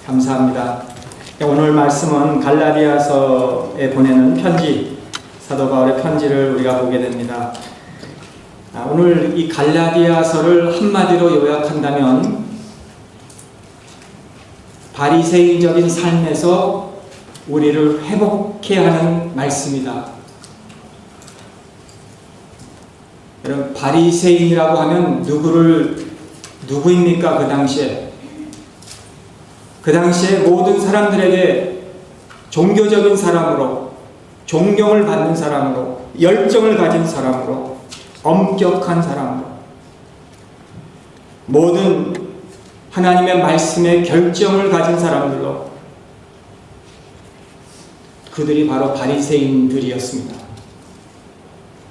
감사합니다. 오늘 말씀은 갈라디아서에 보내는 편지, 사도 바울의 편지를 우리가 보게 됩니다. 오늘 이 갈라디아서를 한마디로 요약한다면 바리새인적인 삶에서 우리를 회복해야 하는 말씀이다. 여러분, 바리새인이라고 하면 누구입니까? 그 당시에 모든 사람들에게 종교적인 사람으로, 존경을 받는 사람으로, 열정을 가진 사람으로, 엄격한 사람으로, 모든 하나님의 말씀에 결정을 가진 사람들로, 그들이 바로 바리새인들이었습니다.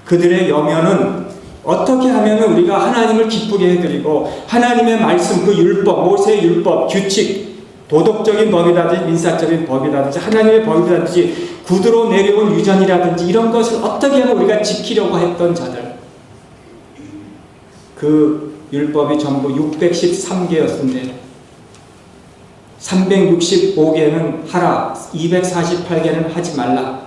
그들의 여면은 어떻게 하면 우리가 하나님을 기쁘게 해드리고 하나님의 말씀, 그 율법, 모세의 율법, 규칙, 도덕적인 법이라든지 민사적인 법이라든지 하나님의 법이라든지 구두로 내려온 유전이라든지 이런 것을 어떻게 하면 우리가 지키려고 했던 자들, 그 율법이 전부 613개였는데 365개는 하라, 248개는 하지 말라.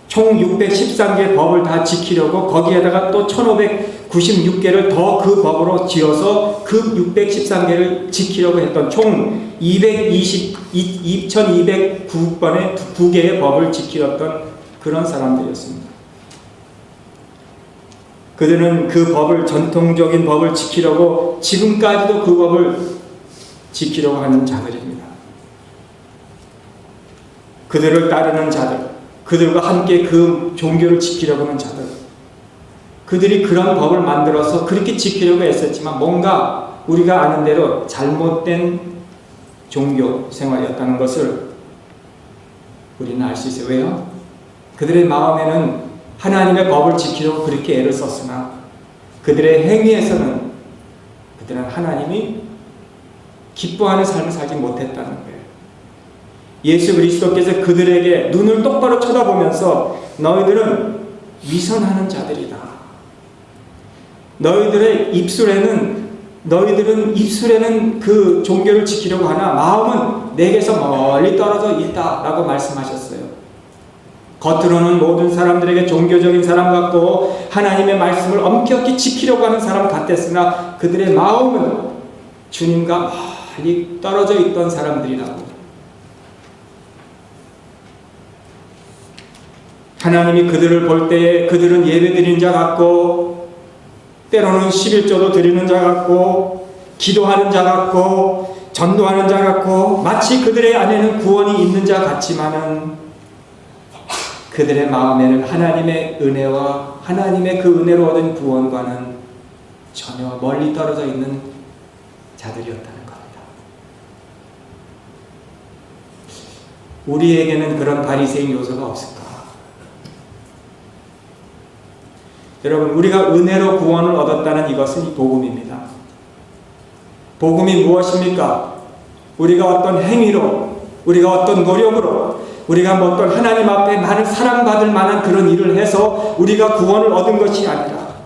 총 613개의 법을 다 지키려고 거기에다가 또 1596개를 더 그 법으로 지어서 그 613개를 지키려고 했던 총 2209개의 법을 지키었던 그런 사람들이었습니다. 그들은 그 법을, 전통적인 법을 지키려고 지금까지도 그 법을 지키려고 하는 자들입니다. 그들을 따르는 자들, 그들과 함께 그 종교를 지키려고 하는 자들, 그들이 그런 법을 만들어서 그렇게 지키려고 했었지만 뭔가 우리가 아는 대로 잘못된 종교 생활이었다는 것을 우리는 알 수 있어요. 왜요? 그들의 마음에는 하나님의 법을 지키려고 그렇게 애를 썼으나 그들의 행위에서는 그들은 하나님이 기뻐하는 삶을 살지 못했다는 거예요. 예수 그리스도께서 그들에게 눈을 똑바로 쳐다보면서 너희들은 위선하는 자들이다. 너희들은 입술에는 그 종교를 지키려고 하나 마음은 내게서 멀리 떨어져 있다 라고 말씀하셨어요. 겉으로는 모든 사람들에게 종교적인 사람 같고 하나님의 말씀을 엄격히 지키려고 하는 사람 같았으나 그들의 마음은 주님과 멀리 떨어져 있던 사람들이라고. 하나님이 그들을 볼 때에 그들은 예배 드리는 자 같고 때로는 11조도 드리는 자 같고 기도하는 자 같고 전도하는 자 같고 마치 그들의 안에는 구원이 있는 자 같지만은 그들의 마음에는 하나님의 은혜와 하나님의 그 은혜로 얻은 구원과는 전혀 멀리 떨어져 있는 자들이었다는 겁니다. 우리에게는 그런 바리새인 요소가 없을까? 여러분, 우리가 은혜로 구원을 얻었다는 이것은 이 복음입니다. 복음이 무엇입니까? 우리가 어떤 행위로, 우리가 어떤 노력으로, 우리가 어떤 하나님 앞에 많은 사랑받을 만한 그런 일을 해서 우리가 구원을 얻은 것이 아니라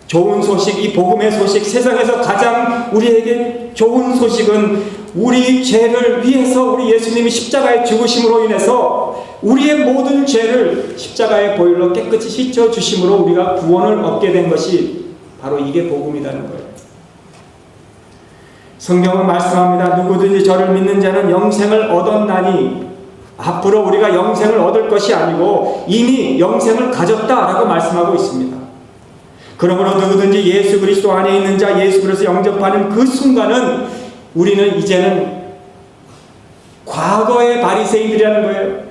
좋은 소식, 이 복음의 소식, 세상에서 가장 우리에게 좋은 소식은 우리 죄를 위해서 우리 예수님이 십자가에 죽으심으로 인해서 우리의 모든 죄를 십자가의 보혈로 깨끗이 씻어주심으로 우리가 구원을 얻게 된 것이 바로 이게 복음이라는 거예요. 성경은 말씀합니다. 누구든지 저를 믿는 자는 영생을 얻었나니 앞으로 우리가 영생을 얻을 것이 아니고 이미 영생을 가졌다라고 말씀하고 있습니다. 그러므로 누구든지 예수 그리스도 안에 있는 자, 예수 그리스도 영접하는 그 순간은 우리는 이제는 과거의 바리새인들이라는 거예요.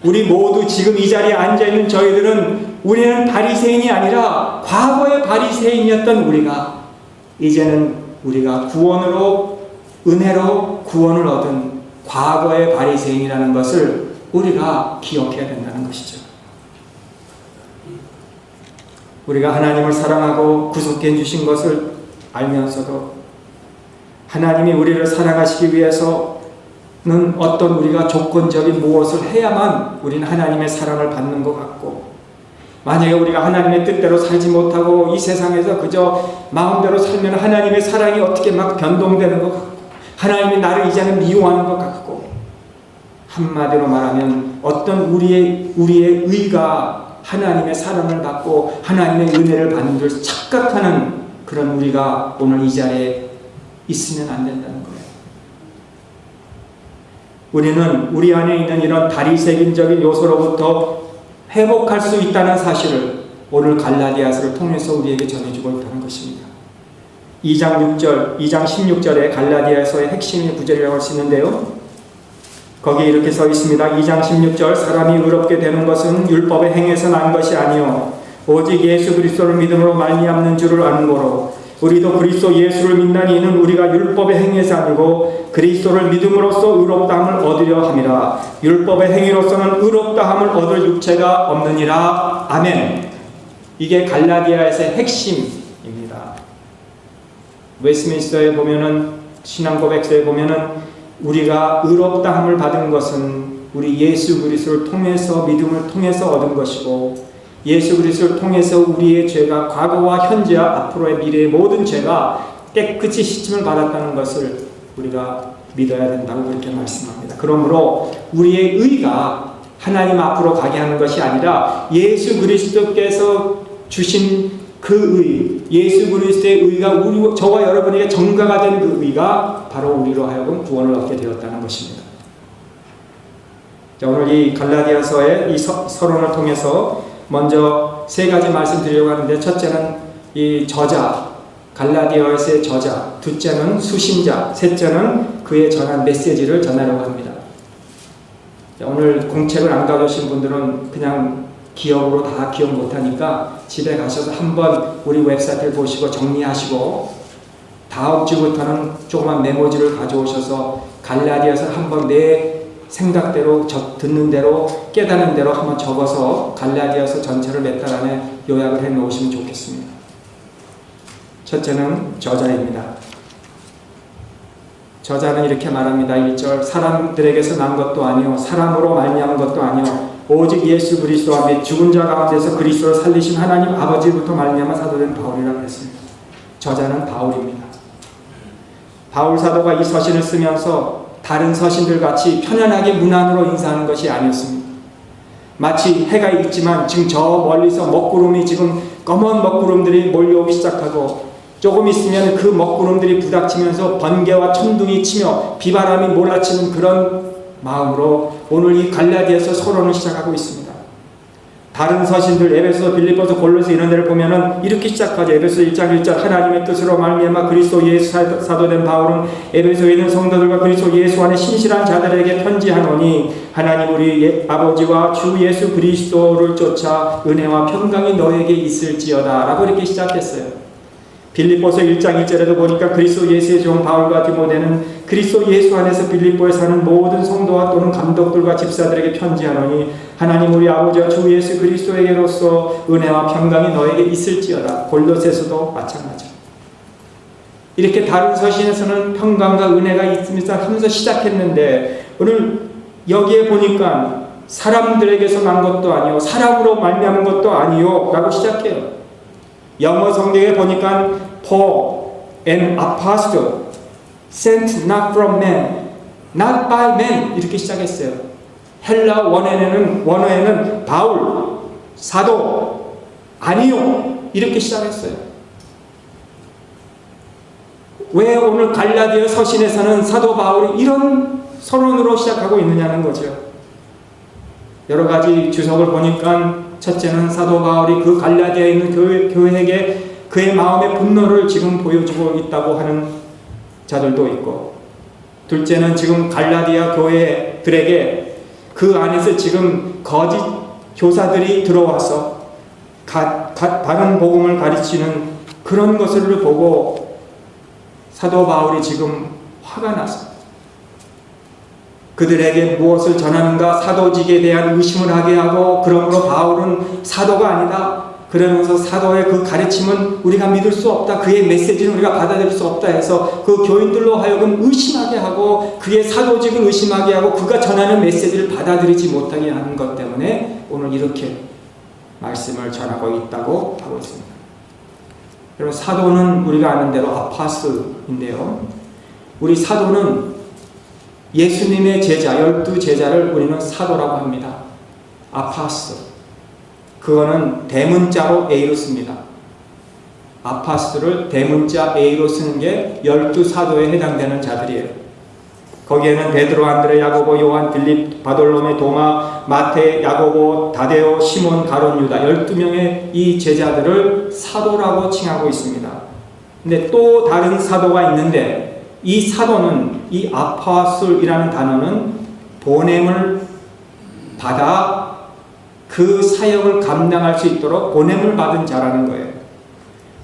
우리 모두 지금 이 자리에 앉아있는 저희들은 우리는 바리새인이 아니라 과거의 바리새인이었던 우리가 이제는 우리가 구원으로, 은혜로 구원을 얻은 과거의 바리새인이라는 것을 우리가 기억해야 된다는 것이죠. 우리가 하나님을 사랑하고 구속해 주신 것을 알면서도 하나님이 우리를 사랑하시기 위해서는 어떤 우리가 조건적인 무엇을 해야만 우리는 하나님의 사랑을 받는 것 같고 만약에 우리가 하나님의 뜻대로 살지 못하고 이 세상에서 그저 마음대로 살면 하나님의 사랑이 어떻게 막 변동되는 것 같고 하나님이 나를 이제는 미워하는 것 같고 한마디로 말하면 어떤 우리의 의가 하나님의 사랑을 받고 하나님의 은혜를 받는 줄 착각하는 그런 우리가 오늘 이 자리에 있으면 안 된다는 거예요. 우리는 우리 안에 있는 이런 다리새김적인 요소로부터 회복할 수 있다는 사실을 오늘 갈라디아서를 통해서 우리에게 전해주고 있다는 것입니다. 2장 16절에 갈라디아서의 핵심의 구절이라고 할 수 있는데요. 거기에 이렇게 써 있습니다. 2장 16절 사람이 의롭게 되는 것은 율법의 행에서 난 것이 아니요 오직 예수 그리스도를 믿음으로 말미암는 줄을 아는 거로 우리도 그리스도 예수를 믿나니 이는 우리가 율법의 행에서 아니고 그리스도를 믿음으로써 의롭다함을 얻으려 함이라. 율법의 행위로서는 의롭다함을 얻을 육체가 없느니라. 아멘. 이게 갈라디아에서의 핵심입니다. 웨스민스터에 보면은 신앙고백서에 보면은 우리가 의롭다함을 받은 것은 우리 예수 그리스도를 통해서 믿음을 통해서 얻은 것이고 예수 그리스도를 통해서 우리의 죄가 과거와 현재와 앞으로의 미래의 모든 죄가 깨끗이 씻음을 받았다는 것을 우리가 믿어야 된다고 그렇게 말씀합니다. 그러므로 우리의 의가 하나님 앞으로 가게 하는 것이 아니라 예수 그리스도께서 주신 그 의, 예수 그리스도의 의가 저와 여러분에게 전가가 된 그 의가 바로 우리로 하여금 구원을 얻게 되었다는 것입니다. 자, 오늘 이 갈라디아서의 이 서론을 통해서 먼저 세 가지 말씀드리려고 하는데 첫째는 이 저자, 갈라디아서의 저자, 둘째는 수신자, 셋째는 그의 전한 메시지를 전하려고 합니다. 자, 오늘 공책을 안 가져오신 분들은 그냥 기억으로 다 기억 못하니까 집에 가셔서 한번 우리 웹사이트를 보시고 정리하시고 다음 주부터는 조그만 메모지를 가져오셔서 갈라디아서 한번 내 생각대로 듣는 대로 깨닫는 대로 한번 적어서 갈라디아서 전체를 몇 달 안에 요약을 해 놓으시면 좋겠습니다. 첫째는 저자입니다. 저자는 이렇게 말합니다. 1절 사람들에게서 난 것도 아니요 사람으로 말미암은 것도 아니요 오직 예수 그리스도와 및 죽은 자 가운데서 그리스도를 살리신 하나님 아버지부터 말미암아 사도된 바울이라고 했습니다. 저자는 바울입니다. 바울 사도가 이 서신을 쓰면서 다른 서신들 같이 편안하게 문안으로 인사하는 것이 아니었습니다. 마치 해가 있지만 지금 저 멀리서 먹구름이 지금 검은 먹구름들이 몰려오기 시작하고 조금 있으면 그 먹구름들이 부닥치면서 번개와 천둥이 치며 비바람이 몰아치는 그런 마음으로 오늘 이 갈라디아서 서론을 시작하고 있습니다. 다른 서신들 에베소, 빌립보서, 골로새 이런 데를 보면은 이렇게 시작하죠. 에베소 1장 1절 하나님의 뜻으로 말미암아 그리스도 예수 사도된 바울은 에베소에 있는 성도들과 그리스도 예수 안에 신실한 자들에게 편지하노니 하나님 우리 아버지와 주 예수 그리스도를 쫓아 은혜와 평강이 너에게 있을지어다 라고 이렇게 시작했어요. 빌립보서 1장 1절에도 보니까 그리스도 예수의 종 바울과 디모데는 그리스도 예수 안에서 빌립보에 사는 모든 성도와 또는 감독들과 집사들에게 편지하노니 하나님 우리 아버지와 주 예수 그리스도에게로서 은혜와 평강이 너에게 있을지어다. 골로새서도 마찬가지로 이렇게 다른 서신에서는 평강과 은혜가 있습니다 하면서 시작했는데 오늘 여기에 보니까 사람들에게서 난 것도 아니요 사람으로 말미암은 것도 아니요 라고 시작해요. 영어 성경에 보니까 Paul, an apostle, sent not from man, not by man 이렇게 시작했어요. 헬라 원어에는 바울, 사도, 아니요 이렇게 시작했어요. 왜 오늘 갈라디아 서신에서는 사도 바울이 이런 서론으로 시작하고 있느냐는 거죠. 여러 가지 주석을 보니까 첫째는 사도 바울이 그 갈라디아에 있는 교회에게 그의 마음의 분노를 지금 보여주고 있다고 하는 자들도 있고 둘째는 지금 갈라디아 교회들에게 그 안에서 지금 거짓 교사들이 들어와서 바른 복음을 가르치는 그런 것을 보고 사도 바울이 지금 화가 났습니다. 그들에게 무엇을 전하는가 사도직에 대한 의심을 하게 하고 그러므로 바울은 사도가 아니다. 그러면서 사도의 그 가르침은 우리가 믿을 수 없다. 그의 메시지는 우리가 받아들일 수 없다 해서 그 교인들로 하여금 의심하게 하고 그의 사도직을 의심하게 하고 그가 전하는 메시지를 받아들이지 못하게 하는 것 때문에 오늘 이렇게 말씀을 전하고 있다고 하고 있습니다. 여러분, 사도는 우리가 아는 대로 아파스인데요. 우리 사도는 예수님의 제자, 12제자를 우리는 사도라고 합니다. 아파스. 그거는 대문자로 A로 씁니다. 아파스를 대문자 A로 쓰는 게 12사도에 해당되는 자들이에요. 거기에는 베드로, 안드레, 야고보, 요한, 빌립, 바돌로메, 도마, 마테, 야고보, 다데오, 시몬, 가룟, 유다 12명의 이 제자들을 사도라고 칭하고 있습니다. 근데 또 다른 사도가 있는데 이 사도는, 이 아파술이라는 단어는 보냄을 받아 그 사역을 감당할 수 있도록 보냄을 받은 자라는 거예요.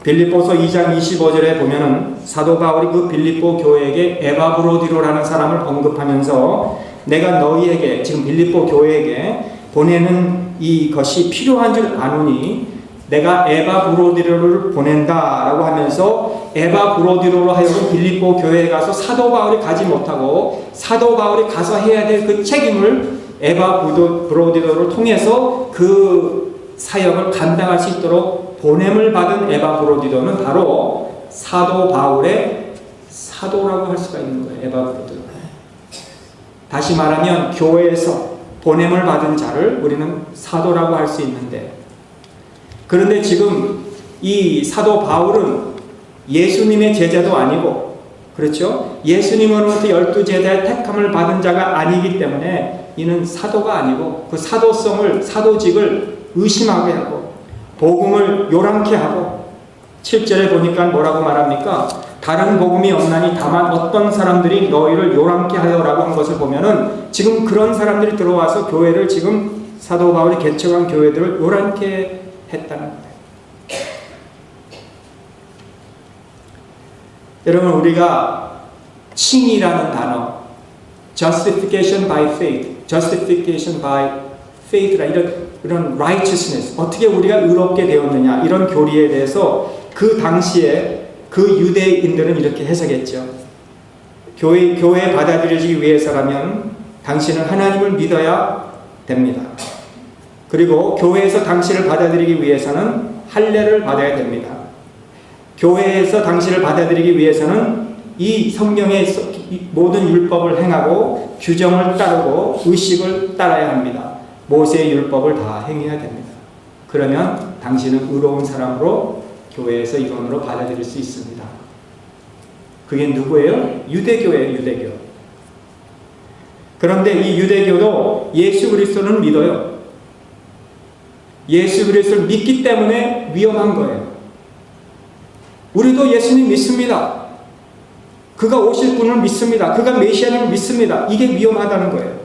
빌립보서 2장 25절에 보면은 사도 바울이 그 빌립보 교회에게 에바브로디로라는 사람을 언급하면서 내가 너희에게, 지금 빌립보 교회에게 보내는 이것이 필요한 줄 아노니 내가 에바브로디로를 보낸다라고 하면서 에바브로디로로 하여금 빌립보 교회에 가서 사도 바울이 가지 못하고 사도 바울이 가서 해야 될 그 책임을 에바브로디로를 통해서 그 사역을 감당할 수 있도록 보냄을 받은 에바브로디로는 바로 사도 바울의 사도라고 할 수가 있는 거예요. 에바브로디로. 다시 말하면 교회에서 보냄을 받은 자를 우리는 사도라고 할 수 있는데, 그런데 지금 이 사도 바울은 예수님의 제자도 아니고, 그렇죠? 예수님으로부터 12제자의 택함을 받은 자가 아니기 때문에 이는 사도가 아니고 그 사도성을, 사도직을 의심하게 하고 복음을 요란케 하고, 7절에 보니까 뭐라고 말합니까? 다른 복음이 없나니 다만 어떤 사람들이 너희를 요란케 하여라고 한 것을 보면은 지금 그런 사람들이 들어와서 교회를, 지금 사도 바울이 개척한 교회들을 요란케 했다는 거예요. 여러분, 우리가 칭의라는 단어, justification by faith, justification by faith라 이런 righteousness, 어떻게 우리가 의롭게 되었느냐, 이런 교리에 대해서 그 당시에 그 유대인들은 이렇게 해석했죠. 교회에 받아들여지기 위해서라면 당신은 하나님을 믿어야 됩니다. 그리고 교회에서 당신을 받아들이기 위해서는 할례를 받아야 됩니다. 교회에서 당신을 받아들이기 위해서는 이 성경의 모든 율법을 행하고 규정을 따르고 의식을 따라야 합니다. 모세의 율법을 다 행해야 됩니다. 그러면 당신은 의로운 사람으로 교회에서 이론으로 받아들일 수 있습니다. 그게 누구예요? 유대교예요. 유대교. 그런데 이 유대교도 예수 그리스도는 믿어요. 예수 그리스도를 믿기 때문에 위험한 거예요. 우리도 예수님 믿습니다. 그가 오실 분을 믿습니다. 그가 메시아님을 믿습니다. 이게 위험하다는 거예요.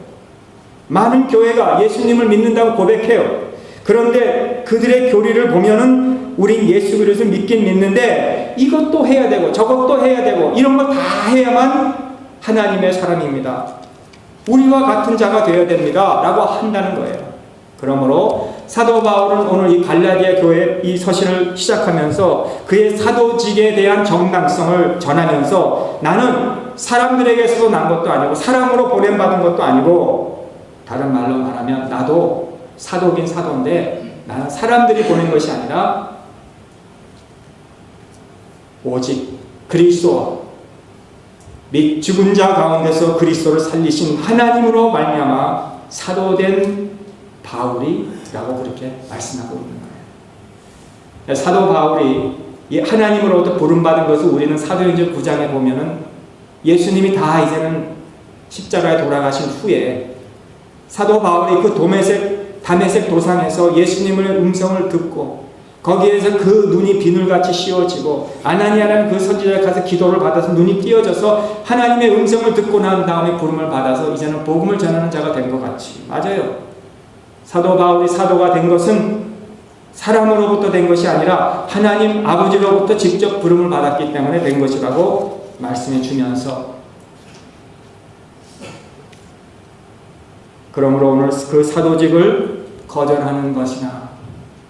많은 교회가 예수님을 믿는다고 고백해요. 그런데 그들의 교리를 보면은 우린 예수 그리스도를 믿긴 믿는데 이것도 해야 되고 저것도 해야 되고 이런 거 다 해야만 하나님의 사람입니다. 우리와 같은 자가 되어야 됩니다. 라고 한다는 거예요. 그러므로 사도 바울은 오늘 이 갈라디아 교회 이 서신을 시작하면서 그의 사도직에 대한 정당성을 전하면서 나는 사람들에게서도 난 것도 아니고 사람으로 보냄받은 것도 아니고, 다른 말로 말하면 나도 사도긴 사도인데 나는 사람들이 보낸 것이 아니라 오직 그리스도와 및 죽은 자 가운데서 그리스도를 살리신 하나님으로 말미암아 사도된 바울이라고 그렇게 말씀하고 있는 거예요. 사도 바울이 하나님으로부터 부름받은 것을 우리는 사도행전 9장에 보면은 예수님이 다 이제는 십자가에 돌아가신 후에 사도 바울이 그 다메섹 도상에서 예수님의 음성을 듣고 거기에서 그 눈이 비늘같이 씌워지고 아나니아라는 그 선지자에 가서 기도를 받아서 눈이 띄어져서 하나님의 음성을 듣고 난 다음에 부름을 받아서 이제는 복음을 전하는 자가 된 것 같이, 맞아요. 사도 바울이 사도가 된 것은 사람으로부터 된 것이 아니라 하나님 아버지로부터 직접 부름을 받았기 때문에 된 것이라고 말씀해 주면서, 그러므로 오늘 그 사도직을 거절하는 것이나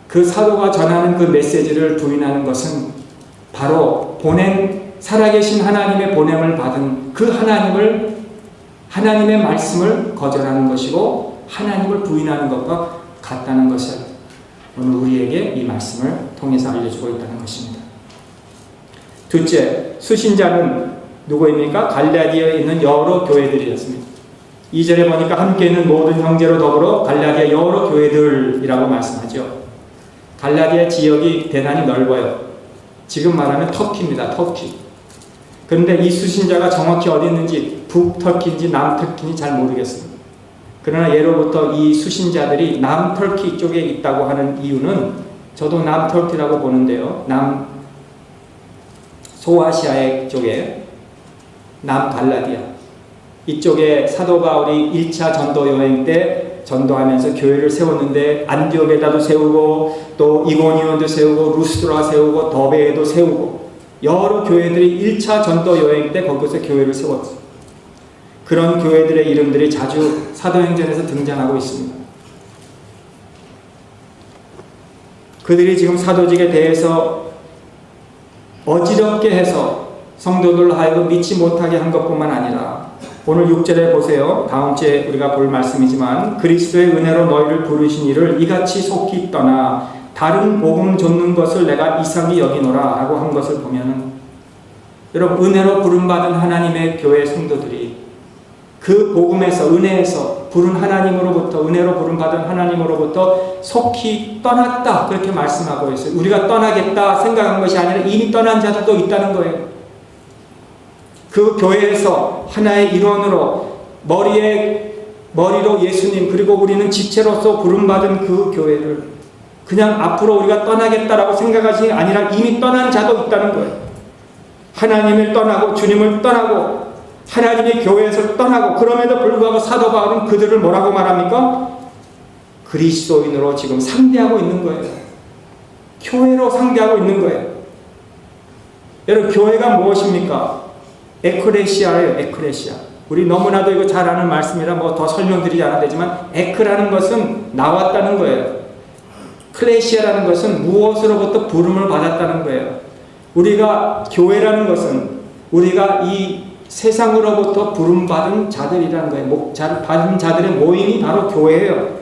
그 사도가 전하는 그 메시지를 부인하는 것은 바로 보낸 살아계신 하나님의 보냄을 받은 그 하나님의 말씀을 거절하는 것이고 하나님을 부인하는 것과 같다는 것을 오늘 우리에게 이 말씀을 통해서 알려주고 있다는 것입니다. 둘째, 수신자는 누구입니까? 갈라디아에 있는 여러 교회들이었습니다. 2절에 보니까 함께 있는 모든 형제로 더불어 갈라디아 여러 교회들이라고 말씀하죠. 갈라디아 지역이 대단히 넓어요. 지금 말하면 터키입니다. 터키. 그런데 이 수신자가 정확히 어디 있는지 북터키인지 남터키인지 잘 모르겠습니다. 그러나 예로부터 이 수신자들이 남터키 쪽에 있다고 하는 이유는 저도 남터키라고 보는데요. 소아시아의 쪽에 남갈라디아 이쪽에 사도 바울이 1차 전도 여행 때 전도하면서 교회를 세웠는데 안디옥에다도 세우고 또 이고니온도 세우고 루스드라 세우고 더베에도 세우고 여러 교회들이 1차 전도 여행 때 거기서 교회를 세웠어요. 그런 교회들의 이름들이 자주 사도행전에서 등장하고 있습니다. 그들이 지금 사도직에 대해서 어지럽게 해서 성도들 하여금 믿지 못하게 한 것뿐만 아니라 오늘 6절에 보세요. 다음 주에 우리가 볼 말씀이지만 그리스도의 은혜로 너희를 부르신 이를 이같이 속히 떠나 다른 복음 좇는 것을 내가 이상히 여기노라 라고 한 것을 보면 여러분 은혜로 부름받은 하나님의 교회 성도들이 그 복음에서 은혜에서 부른 하나님으로부터 은혜로 부름받은 하나님으로부터 속히 떠났다 그렇게 말씀하고 있어요. 우리가 떠나겠다 생각한 것이 아니라 이미 떠난 자들도 있다는 거예요. 그 교회에서 하나의 일원으로 머리로 예수님 그리고 우리는 지체로서 부름받은 그 교회를 그냥 앞으로 우리가 떠나겠다라고 생각하지 아니라 이미 떠난 자도 있다는 거예요. 하나님을 떠나고 주님을 떠나고 하나님의 교회에서 떠나고 그럼에도 불구하고 사도 바울은 그들을 뭐라고 말합니까? 그리스도인으로 지금 상대하고 있는 거예요. 교회로 상대하고 있는 거예요. 여러분 교회가 무엇입니까? 에크레시아예요. 에크레시아. 우리 너무나도 이거 잘 아는 말씀이라 뭐 더 설명드리지 않아도 되지만 에크라는 것은 나왔다는 거예요. 클레시아라는 것은 무엇으로부터 부름을 받았다는 거예요. 우리가 교회라는 것은 우리가 이 세상으로부터 부름받은 자들이라는 거예요. 받은 자들의 모임이 바로 교회예요.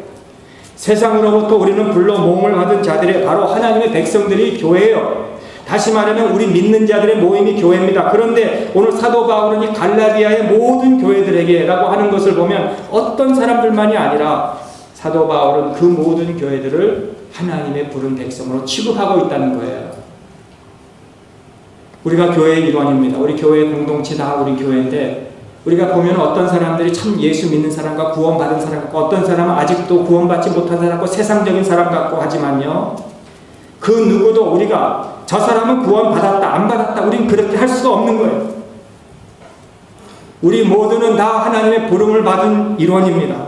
세상으로부터 우리는 불러 모음을 받은 자들의 바로 하나님의 백성들이 교회예요. 다시 말하면 우리 믿는 자들의 모임이 교회입니다. 그런데 오늘 사도 바울은 이 갈라디아의 모든 교회들에게 라고 하는 것을 보면 어떤 사람들만이 아니라 사도 바울은 그 모든 교회들을 하나님의 부른 백성으로 취급하고 있다는 거예요. 우리가 교회의 일원입니다. 우리 교회 공동체 다 우리 교회인데 우리가 보면 어떤 사람들이 참 예수 믿는 사람과 구원받은 사람 같고 어떤 사람은 아직도 구원받지 못한 사람 같고 세상적인 사람 같고 하지만요. 그 누구도 우리가 저 사람은 구원받았다 안 받았다 우리는 그렇게 할 수가 없는 거예요. 우리 모두는 다 하나님의 부름을 받은 일원입니다.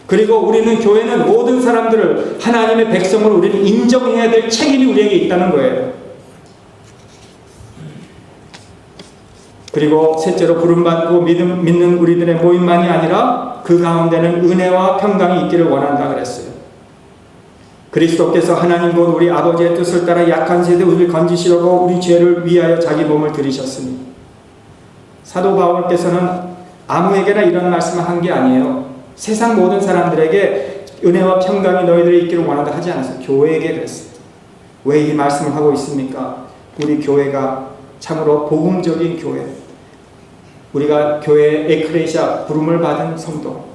그리고 우리는 교회는 모든 사람들을 하나님의 백성으로 우리는 인정해야 될 책임이 우리에게 있다는 거예요. 그리고 셋째로 부름받고 믿는 우리들의 모임만이 아니라 그 가운데는 은혜와 평강이 있기를 원한다 그랬어요. 그리스도께서 하나님 곧 우리 아버지의 뜻을 따라 약한 세대 우리를 건지시려고 우리 죄를 위하여 자기 몸을 들이셨으니 사도 바울께서는 아무에게나 이런 말씀을 한 게 아니에요. 세상 모든 사람들에게 은혜와 평강이 너희들이 있기를 원한다 하지 않았어요. 교회에게 그랬어요. 왜 이 말씀을 하고 있습니까? 우리 교회가 참으로 복음적인 교회, 우리가 교회의 에크레시아 부름을 받은 성도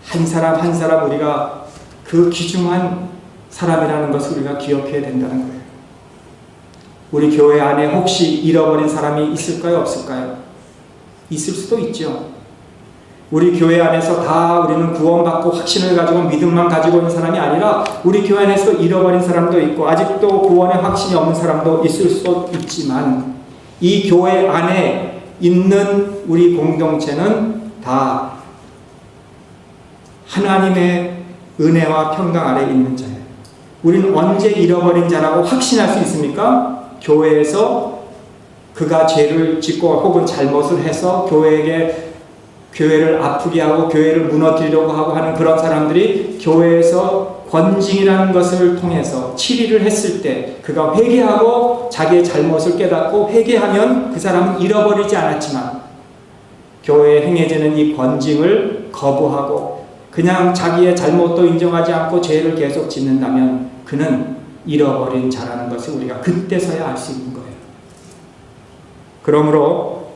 한 사람 한 사람 우리가 그 귀중한 사람이라는 것을 우리가 기억해야 된다는 거예요. 우리 교회 안에 혹시 잃어버린 사람이 있을까요? 없을까요? 있을 수도 있죠. 우리 교회 안에서 다 우리는 구원받고 확신을 가지고 믿음만 가지고 있는 사람이 아니라 우리 교회 안에서 잃어버린 사람도 있고 아직도 구원의 확신이 없는 사람도 있을 수 있지만 이 교회 안에 있는 우리 공동체는 다 하나님의 은혜와 평강 아래 있는 자예요. 우리는 언제 잃어버린 자라고 확신할 수 있습니까? 교회에서 그가 죄를 짓고 혹은 잘못을 해서 교회를 아프게 하고 교회를 무너뜨리려고 하고 하는 그런 사람들이 교회에서 권징이라는 것을 통해서 치리를 했을 때 그가 회개하고 자기의 잘못을 깨닫고 회개하면 그 사람은 잃어버리지 않았지만 교회에 행해지는 이 권징을 거부하고 그냥 자기의 잘못도 인정하지 않고 죄를 계속 짓는다면 그는 잃어버린 자라는 것을 우리가 그때서야 알 수 있는 거예요. 그러므로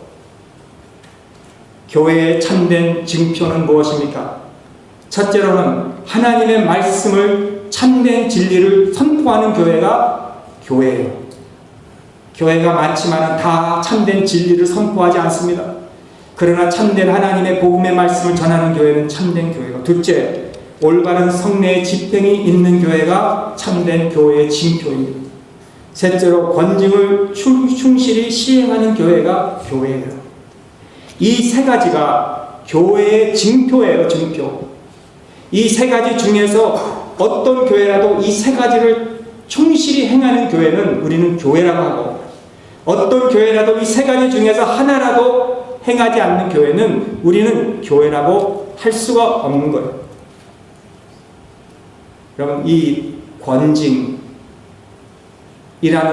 교회의 참된 증표는 무엇입니까? 첫째로는 하나님의 말씀을 참된 진리를 선포하는 교회가 교회예요. 교회가 많지만 다 참된 진리를 선포하지 않습니다. 그러나 참된 하나님의 복음의 말씀을 전하는 교회는 참된 교회가. 둘째, 올바른 성례의 집행이 있는 교회가 참된 교회의 징표입니다. 셋째로 권징을 충실히 시행하는 교회가 교회예요. 이 세 가지가 교회의 징표예요. 징표. 이 세 가지 중에서 어떤 교회라도 이 세 가지를 충실히 행하는 교회는 우리는 교회라고 하고, 어떤 교회라도 이 세 가지 중에서 하나라도 행하지 않는 교회는 우리는 교회라고 할 수가 없는 거예요. 그럼 이 권징이라는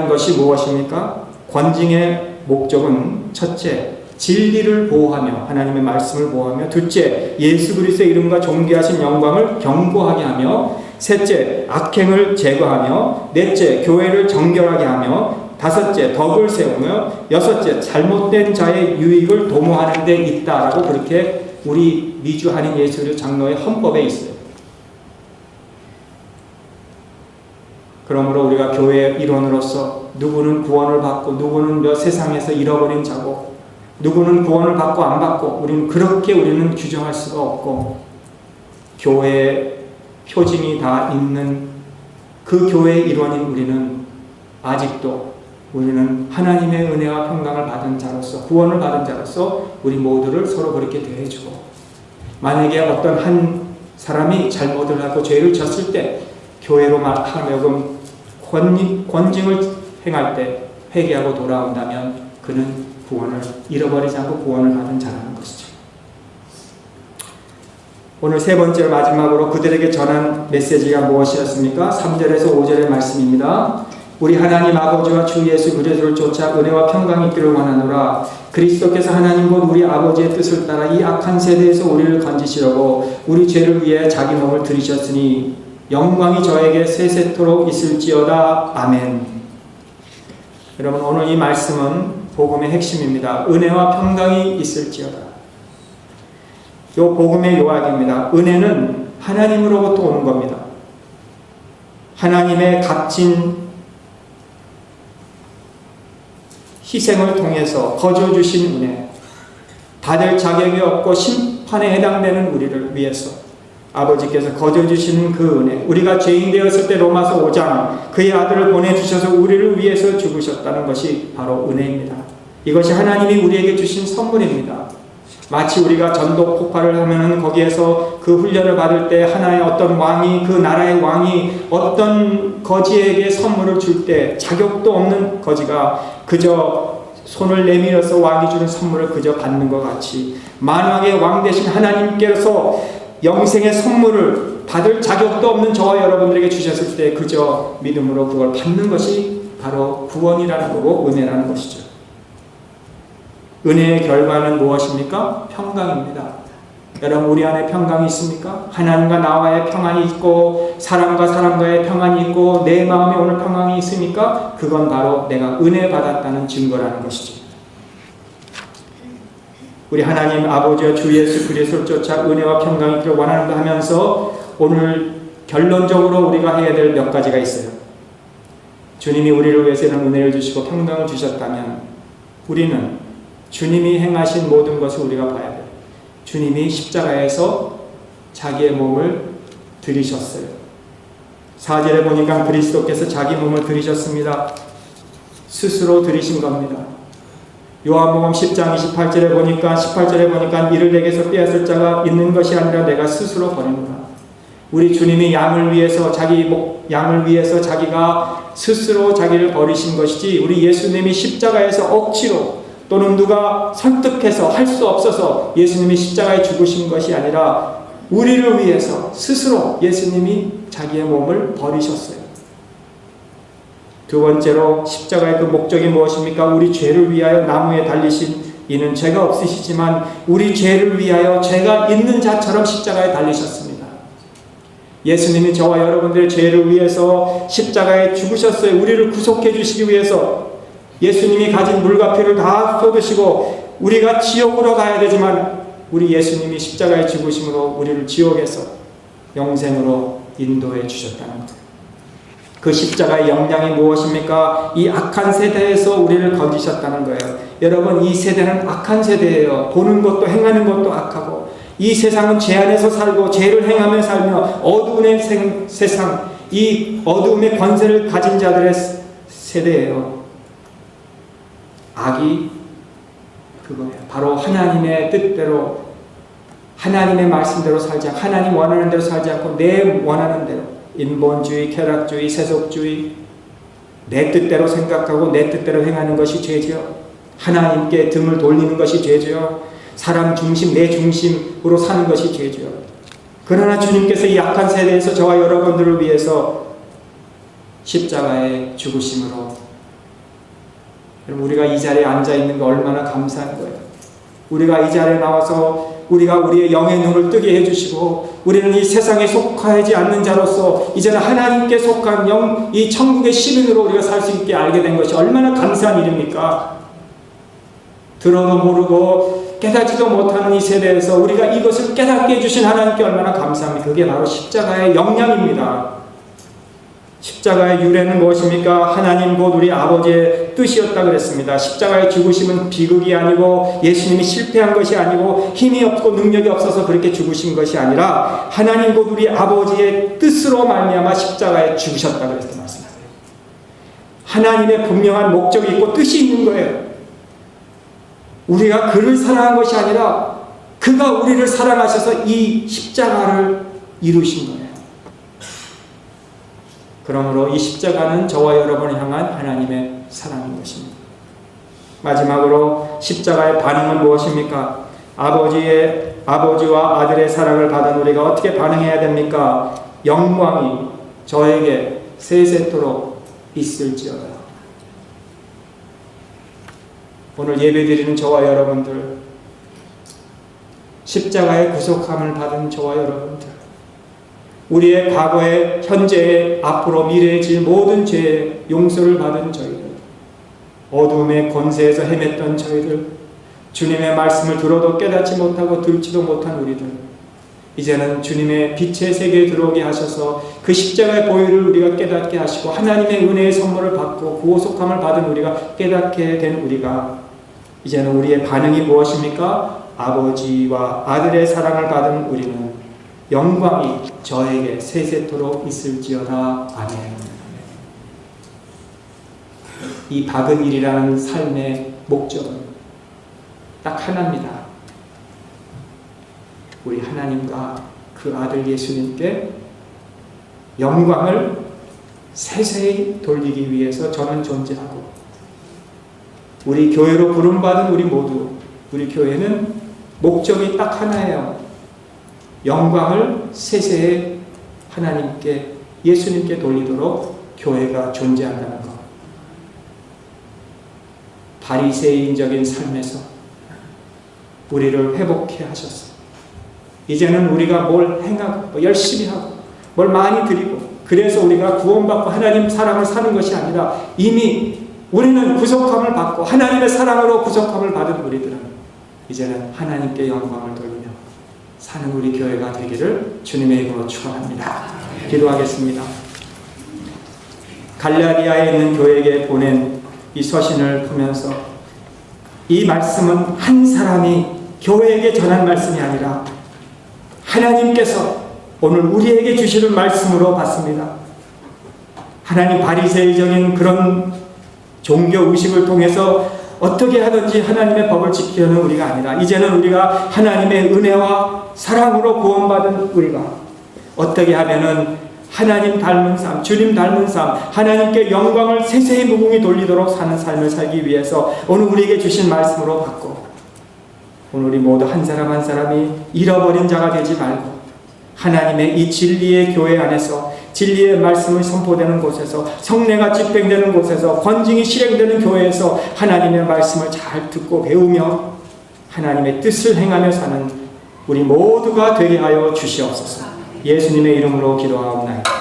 것이 무엇입니까? 권징의 목적은 첫째, 진리를 보호하며 하나님의 말씀을 보호하며, 둘째, 예수 그리스도의 이름과 존귀하신 영광을 경고하게 하며, 셋째, 악행을 제거하며, 넷째, 교회를 정결하게 하며, 다섯째, 덕을 세우며, 여섯째, 잘못된 자의 유익을 도모하는 데 있다라고 그렇게 우리 미주 한인 예수교 장로의 헌법에 있어요. 그러므로 우리가 교회의 일원으로서 누구는 구원을 받고 누구는 세상에서 잃어버린 자고 누구는 구원을 받고 안 받고 우리는 규정할 수가 없고, 교회의 표징이 다 있는 그 교회의 일원인 우리는 하나님의 은혜와 평강을 받은 자로서, 구원을 받은 자로서 우리 모두를 서로 그렇게 대해주고, 만약에 어떤 한 사람이 잘못을 하고 죄를 졌을 때 교회로 하여금 권징을 행할 때 회개하고 돌아온다면 그는 구원을 잃어버리지 않고 구원을 받은 자라는 것이죠. 오늘 세 번째로 마지막으로 그들에게 전한 메시지가 무엇이었습니까? 3절에서 5절의 말씀입니다. 우리 하나님 아버지와 주 예수 그리스도를 쫓아 은혜와 평강이 있기를 원하노라. 그리스도께서 하나님 곧 우리 아버지의 뜻을 따라 이 악한 세대에서 우리를 건지시려고 우리 죄를 위해 자기 몸을 들이셨으니 영광이 저에게 세세토록 있을지어다. 아멘. 여러분, 오늘 이 말씀은 복음의 핵심입니다. 은혜와 평강이 있을지어다. 이 복음의 요약입니다. 은혜는 하나님으로부터 오는 겁니다. 하나님의 값진 희생을 통해서 거저주신 은혜, 받을 자격이 없고 심판에 해당되는 우리를 위해서 아버지께서 거저주시는 그 은혜, 우리가 죄인 되었을 때 로마서 5장 그의 아들을 보내주셔서 우리를 위해서 죽으셨다는 것이 바로 은혜입니다. 이것이 하나님이 우리에게 주신 선물입니다. 마치 우리가 전도 폭발을 하면은 거기에서 그 훈련을 받을 때 하나의 어떤 왕이, 그 나라의 왕이 어떤 거지에게 선물을 줄 때 자격도 없는 거지가 그저 손을 내밀어서 왕이 주는 선물을 그저 받는 것 같이, 만왕의 왕 되신 하나님께서 영생의 선물을 받을 자격도 없는 저와 여러분들에게 주셨을 때 그저 믿음으로 그걸 받는 것이 바로 구원이라는 거고 은혜라는 것이죠. 은혜의 결과는 무엇입니까? 평강입니다. 여러분, 우리 안에 평강이 있습니까? 하나님과 나와의 평안이 있고 사람과 사람과의 평안이 있고 내 마음에 오늘 평강이 있습니까? 그건 바로 내가 은혜 받았다는 증거라는 것이죠. 우리 하나님 아버지와 주 예수 그리스도를 쫓아 은혜와 평강이 있기를 원한다 하면서 오늘 결론적으로 우리가 해야 될 몇 가지가 있어요. 주님이 우리를 위해서는 은혜를 주시고 평강을 주셨다면 우리는 주님이 행하신 모든 것을 우리가 봐야 돼요. 주님이 십자가에서 자기의 몸을 들이셨어요. 4절에 보니까 그리스도께서 자기 몸을 들이셨습니다. 스스로 들이신 겁니다. 요한복음 10장 18절에 보니까 이를 내게서 빼앗을 자가 있는 것이 아니라 내가 스스로 버리노라. 우리 주님이 양을 위해서 자기가 스스로 자기를 버리신 것이지, 우리 예수님이 십자가에서 억지로 또는 누가 설득해서 할 수 없어서 예수님이 십자가에 죽으신 것이 아니라 우리를 위해서 스스로 예수님이 자기의 몸을 버리셨어요. 두 번째로 십자가의 그 목적이 무엇입니까? 우리 죄를 위하여 나무에 달리신 이는 죄가 없으시지만 우리 죄를 위하여 죄가 있는 자처럼 십자가에 달리셨습니다. 예수님이 저와 여러분들의 죄를 위해서 십자가에 죽으셨어요. 우리를 구속해 주시기 위해서. 예수님이 가진 물과 피를 다 쏟으시고 우리가 지옥으로 가야 되지만 우리 예수님이 십자가에 죽으심으로 우리를 지옥에서 영생으로 인도해 주셨다는 것. 그 십자가의 영향이 무엇입니까? 이 악한 세대에서 우리를 건지셨다는 거예요. 여러분, 이 세대는 악한 세대예요. 보는 것도 행하는 것도 악하고, 이 세상은 죄 안에서 살고 죄를 행하며 살며 어두움의 세상, 이 어두움의 권세를 가진 자들의 세대예요. 악이 그거예요. 바로 하나님의 뜻대로, 하나님의 말씀대로 살지 않고, 하나님 원하는 대로 살지 않고 내 원하는 대로, 인본주의, 쾌락주의, 세속주의, 내 뜻대로 생각하고 내 뜻대로 행하는 것이 죄죠. 하나님께 등을 돌리는 것이 죄죠. 사람 중심, 내 중심으로 사는 것이 죄죠. 그러나 주님께서 이 약한 세대에서 저와 여러분들을 위해서 십자가에 죽으심으로, 여러분, 우리가 이 자리에 앉아 있는 거 얼마나 감사한 거예요. 우리가 이 자리에 나와서 우리가 우리의 영의 눈을 뜨게 해주시고, 우리는 이 세상에 속하지 않는 자로서 이제는 하나님께 속한 영, 이 천국의 시민으로 우리가 살 수 있게 알게 된 것이 얼마나 감사한 일입니까? 들어도 모르고 깨닫지도 못하는 이 세대에서 우리가 이것을 깨닫게 해주신 하나님께 얼마나 감사합니까? 그게 바로 십자가의 영향입니다. 십자가의 유래는 무엇입니까? 하나님 곧 우리 아버지의 뜻이었다 그랬습니다. 십자가의 죽으심은 비극이 아니고 예수님이 실패한 것이 아니고 힘이 없고 능력이 없어서 그렇게 죽으신 것이 아니라 하나님 곧 우리 아버지의 뜻으로 말미암아 십자가에 죽으셨다 그랬던 말씀이에요. 하나님의 분명한 목적이 있고 뜻이 있는 거예요. 우리가 그를 사랑한 것이 아니라 그가 우리를 사랑하셔서 이 십자가를 이루신 거예요. 그러므로 이 십자가는 저와 여러분을 향한 하나님의 사랑인 것입니다. 마지막으로 십자가의 반응은 무엇입니까? 아버지와 아들의 사랑을 받은 우리가 어떻게 반응해야 됩니까? 영광이 저에게 세세토록 있을지어다. 오늘 예배드리는 저와 여러분들, 십자가의 구속함을 받은 저와 여러분들, 우리의 과거에, 현재에, 앞으로 미래에 질 모든 죄의 용서를 받은 저희들, 어둠의 권세에서 헤맸던 저희들, 주님의 말씀을 들어도 깨닫지 못하고 듣지도 못한 우리들, 이제는 주님의 빛의 세계에 들어오게 하셔서 그 십자가의 보혈을 우리가 깨닫게 하시고 하나님의 은혜의 선물을 받고 구속함을 받은 우리가 깨닫게 된 우리가, 이제는 우리의 반응이 무엇입니까? 아버지와 아들의 사랑을 받은 우리는 영광이 저에게 세세토록 있을지어다. 아멘. 이 받은 일이라는 삶의 목적은 딱 하나입니다. 우리 하나님과 그 아들 예수님께 영광을 세세히 돌리기 위해서 저는 존재하고, 우리 교회로 부름받은 우리 모두, 우리 교회는 목적이 딱 하나예요. 영광을 세세히 하나님께, 예수님께 돌리도록 교회가 존재한다는 것. 바리새인적인 삶에서 우리를 회복해 하셔서 이제는 우리가 뭘 행하고 뭐 열심히 하고 뭘 많이 드리고 그래서 우리가 구원받고 하나님 사랑을 사는 것이 아니라 이미 우리는 구속함을 받고 하나님의 사랑으로 구속함을 받은 우리들은 이제는 하나님께 영광을 돌리며 사는 우리 교회가 되기를 주님의 이름으로 축원합니다. 기도하겠습니다. 갈라디아에 있는 교회에게 보낸 이 서신을 보면서 이 말씀은 한 사람이 교회에게 전한 말씀이 아니라 하나님께서 오늘 우리에게 주시는 말씀으로 봤습니다. 하나님, 바리새이적인 그런 종교 의식을 통해서 어떻게 하든지 하나님의 법을 지키려는 우리가 아니라 이제는 우리가 하나님의 은혜와 사랑으로 구원받은 우리가 어떻게 하면은 하나님 닮은 삶, 주님 닮은 삶, 하나님께 영광을 세세히 무궁히 돌리도록 사는 삶을 살기 위해서 오늘 우리에게 주신 말씀으로 받고, 오늘 우리 모두 한 사람 한 사람이 잃어버린 자가 되지 말고 하나님의 이 진리의 교회 안에서, 진리의 말씀이 선포되는 곳에서, 성례가 집행되는 곳에서, 권징이 실행되는 교회에서 하나님의 말씀을 잘 듣고 배우며 하나님의 뜻을 행하며 사는 우리 모두가 되게 하여 주시옵소서. 예수님의 이름으로 기도하옵나이다.